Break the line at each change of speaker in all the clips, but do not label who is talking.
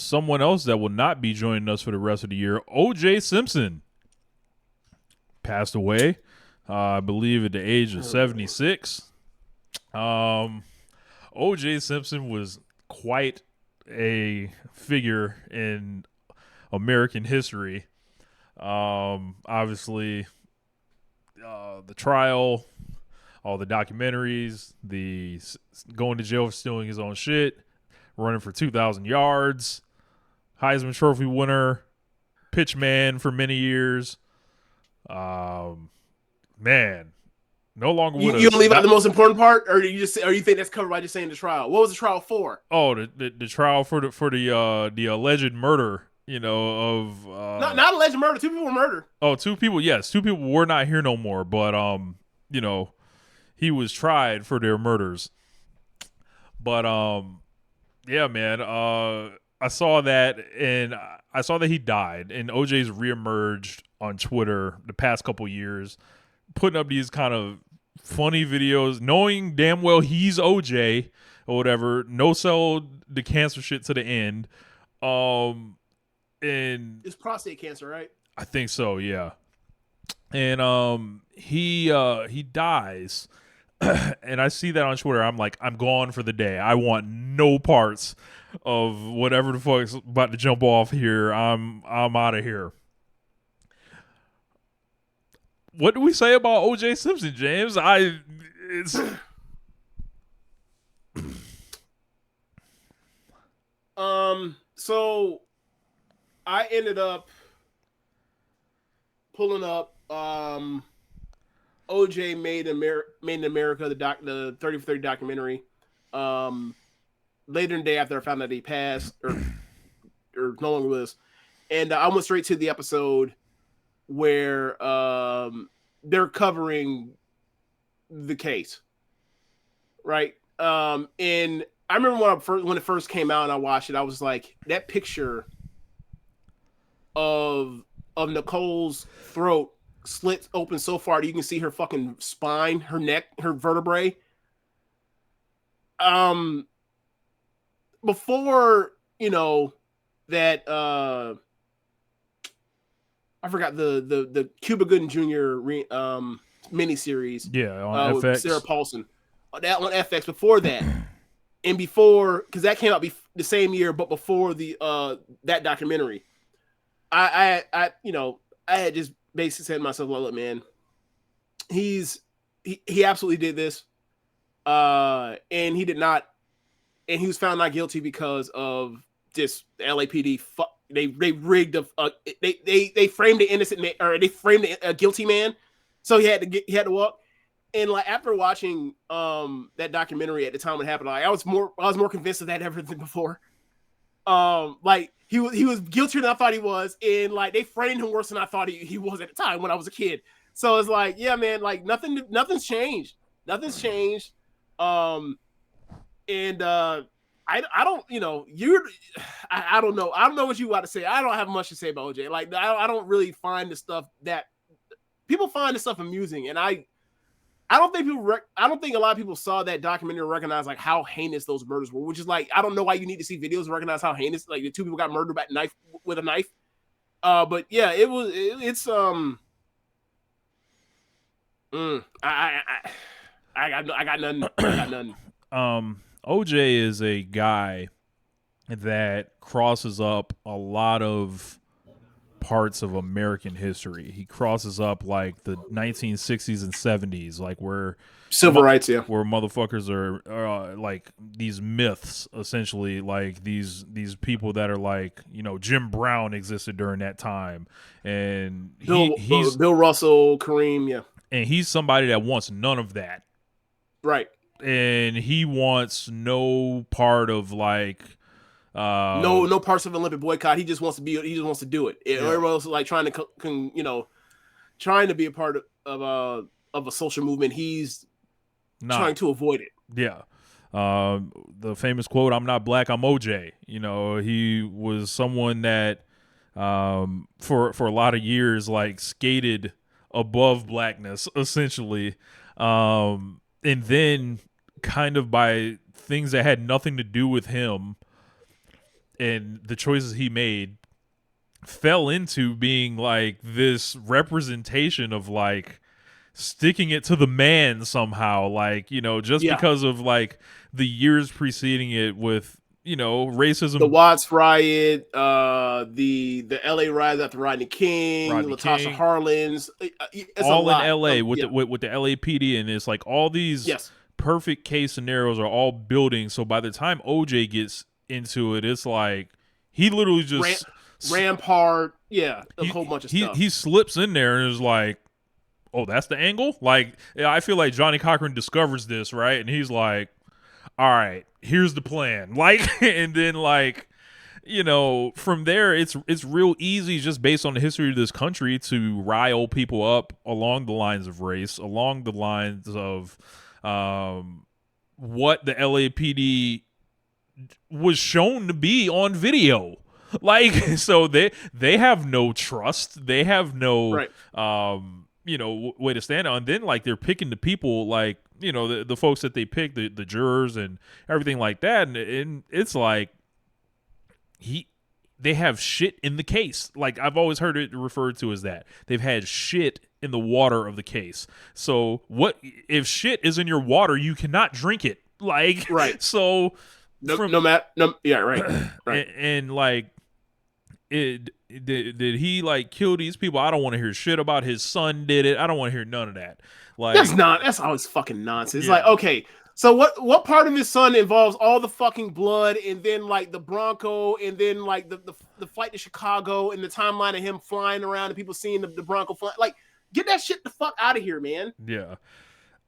someone else that will not be joining us for the rest of the year, O.J. Simpson, passed away, I believe, at the age of 76. O.J. Simpson was quite a figure in American history. Obviously, the trial, all the documentaries, the going to jail for stealing his own shit, running for 2,000 yards, Heisman Trophy winner, pitch man for many years. Man, no longer with
You
us.
don't leave out the most important part, or you think that's covered by just saying the trial? What was the trial for?
Oh, the trial for the alleged murder, of
Not alleged murder. 2 people were murdered.
Oh, 2 people. Yes, 2 people were not here no more, but he was tried for their murders. But yeah, man. I saw that, and I saw that he died, and OJ's reemerged on Twitter the past couple years, putting up these kind of funny videos, knowing damn well he's OJ or whatever. No sell the cancer shit to the end. And
It's prostate cancer, right?
I think so, yeah. And he dies. And I see that on Twitter. I'm like, I'm gone for the day. I want no parts of whatever the fuck's about to jump off here. I'm out of here. What do we say about O.J. Simpson, James?
So I ended up pulling up OJ Made in America, the 30 for 30 documentary. Later in the day after I found out he passed or no longer with us. And I went straight to the episode where they're covering the case. Right? And I remember when it first came out and I watched it, I was like, that picture of Nicole's throat slit open so far that you can see her fucking spine, her neck, her vertebrae. Before, that I forgot the Cuba Gooding Jr. Miniseries.
Yeah, on FX.
With Sarah Paulson. That on FX before that. And before, because that came out the same year, but before the that documentary, I had just basically said to myself, well, look, man, he absolutely did this, and he did not, and he was found not guilty because of just the LAPD. They rigged they framed the innocent man, or they framed a guilty man, so he had to walk. And like after watching that documentary at the time it happened, like I was more convinced of that ever than before. Like he was guiltier than I thought he was, and like they framed him worse than I thought he was at the time when I was a kid. So it's like, yeah, man, like nothing's changed. Nothing's changed. And I don't, I don't know. I don't know what you got to say. I don't have much to say about OJ. Like I don't really find the stuff that people find the stuff amusing, and I don't think a lot of people saw that documentary and recognized like how heinous those murders were, which is like, I don't know why you need to see videos to recognize how heinous, like the 2 people got murdered with a knife. But yeah, it's I got nothing. I got nothing.
OJ is a guy that crosses up a lot of parts of American history. He crosses up like the 1960s and 70s, like where
civil rights, yeah,
where motherfuckers are like these myths, essentially, like these people that are like, Jim Brown existed during that time, and he's
Bill Russell, Kareem, yeah,
and he's somebody that wants none of that,
right?
And he wants no part of like.
No parts of Olympic boycott. He just wants to be. He just wants to do it. Yeah. Everyone else is like trying to be a part of a social movement. He's trying to avoid it.
Yeah. The famous quote, "I'm not black, I'm OJ." He was someone that for a lot of years like skated above blackness, essentially, and then kind of by things that had nothing to do with him. and the choices he made fell into being like this representation of like sticking it to the man somehow, like, you know, just
Yeah.
because of like the years preceding it with, you know,
The
racism.
Watts riot, the LA riot after Rodney King,
Rodney
Latasha
King,
Harlins. It's a
all in
lot.
LA with
Yeah.
with the LAPD, and it's like all these
Yes.
perfect case scenarios are all building. So by the time OJ gets into it, it's like he literally
Ram-
just
Rampart. Yeah. A whole bunch of
he
stuff.
slips in there and is like, oh, that's the angle. Like, yeah, I feel like Johnny Cochran discovers this, right, and he's like, all right, here's the plan. Like, and then like, you know, from there, it's real easy just based on the history of this country to rile people up along the lines of race, along the lines of what the LAPD was shown to be on video. Like, so they have no trust. They have no
Right.
you know, way to stand on. Then like they're picking the people, like, you know, the folks that they pick, the jurors and everything like that, and it's like they have shit in the case. Like, I've always heard it referred to as that. They've had shit in the water of the case. So what if shit is in your water, you cannot drink it. Like,
Right.
so
No matter. No. Yeah. Right. Right.
and like did he like kill these people? I don't want to hear shit about his son did it. I don't want to hear none of that. Like,
That's always fucking nonsense. It's
yeah.
like, okay, so what part of his son involves all the fucking blood and then like the Bronco and then like the flight to Chicago and the timeline of him flying around and people seeing the Bronco fly? Like, get that shit the fuck out of here, man.
Yeah.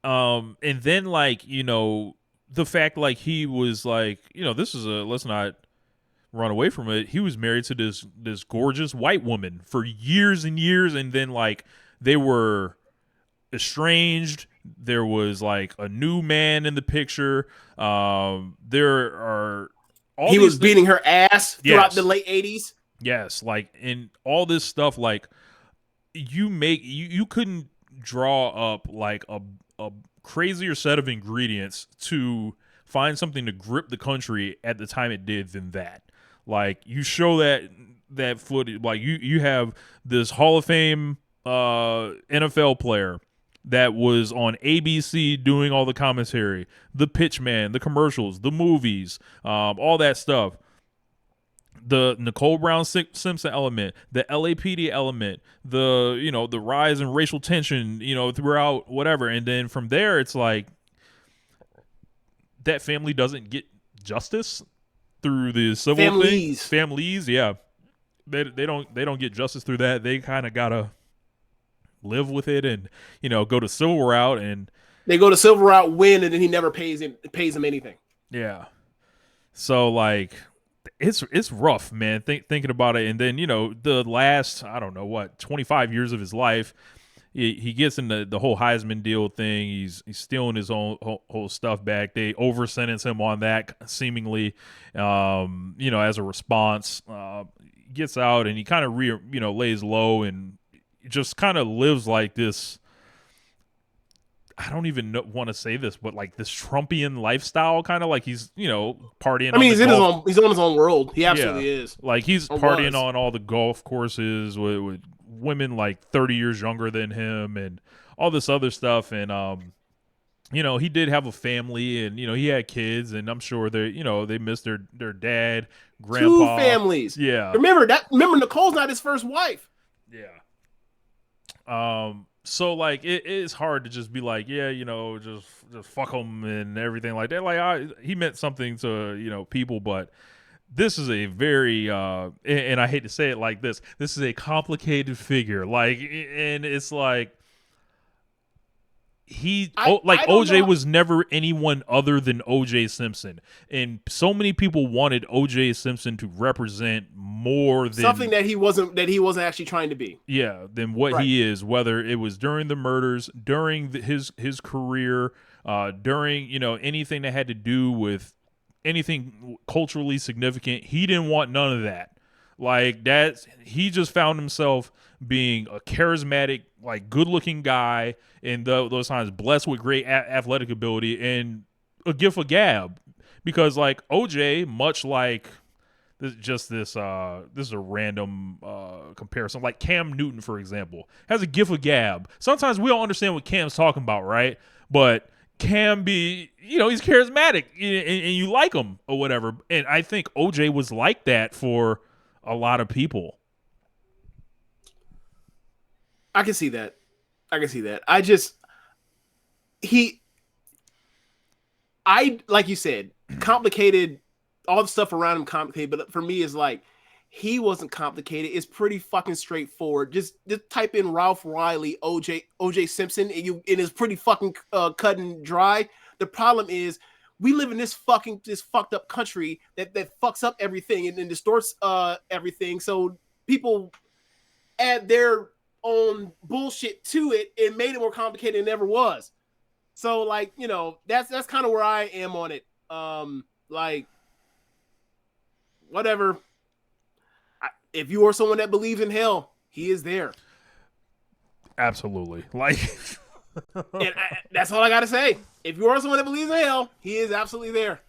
And then like, you know, the fact like he was like, you know, this is let's not run away from it. He was married to this gorgeous white woman for years and years, and then like they were estranged. There was like a new man in the picture. There are all
He
these
was beating her ass throughout
Yes.
the late 80s.
Yes, like, and all this stuff, like you couldn't draw up like a crazier set of ingredients to find something to grip the country at the time it did than that. Like, you show that footage, like you have this Hall of Fame NFL player that was on ABC doing all the commentary, the pitch man, the commercials, the movies, all that stuff. The Nicole Brown Simpson element, the LAPD element, the, you know, the rise in racial tension, you know, throughout whatever, and then from there it's like that family doesn't get justice through the civil thing. Families, yeah, they don't get justice through that. They kind of gotta live with it and, you know, go to civil route, and
They go to civil route, win, and then he never pays him anything.
yeah. So like, it's rough, man. Thinking about it, and then, you know, the last, I don't know what, 25 years of his life, he gets in the whole Heisman deal thing. He's stealing his own whole stuff back. They over sentence him on that seemingly, you know, as a response. Gets out and he kind of lays low and just kind of lives like this. I don't even want to say this, but like this Trumpian lifestyle, kind of like he's, you know, partying.
I mean,
he's
on his own world. He absolutely is.
Like, he's partying on all the golf courses with women like 30 years younger than him and all this other stuff. And you know, he did have a family, and, you know, he had kids, and I'm sure they missed their dad, grandpa.
2 families.
Yeah.
Remember Nicole's not his first wife.
Yeah. So like it is hard to just be like, yeah, you know, just fuck him and everything like that. Like, he meant something to, you know, people, but this is a very and I hate to say it like this is a complicated figure. Like, and it's like OJ was never anyone other than OJ Simpson, and so many people wanted OJ Simpson to represent more than
something that he wasn't actually trying to be.
Yeah, than what he is. Whether it was during the murders, during his career, during, you know, anything that had to do with anything culturally significant, he didn't want none of that. Like, he just found himself being a charismatic, like, good-looking guy, and those times blessed with great athletic ability and a gift of gab. Because, like, OJ, much like This is a random comparison. Like Cam Newton, for example, has a gift of gab. Sometimes we don't understand what Cam's talking about, right? But Cam he's charismatic and you like him or whatever. And I think OJ was like that for a lot of people.
I can see that. Like you said, complicated, all the stuff around him complicated, but for me it's like he wasn't complicated. It's pretty fucking straightforward. Just type in Ralph Riley, OJ Simpson, and it's pretty fucking cut and dry. The problem is we live in this fucked up country that fucks up everything and distorts everything. So people add their own bullshit to it and made it more complicated than it ever was. So like, that's kind of where I am on it. Like whatever. If you are someone that believes in hell, he is there.
Absolutely. Like
that's all I got to say. If you are someone that believes in hell, he is absolutely there.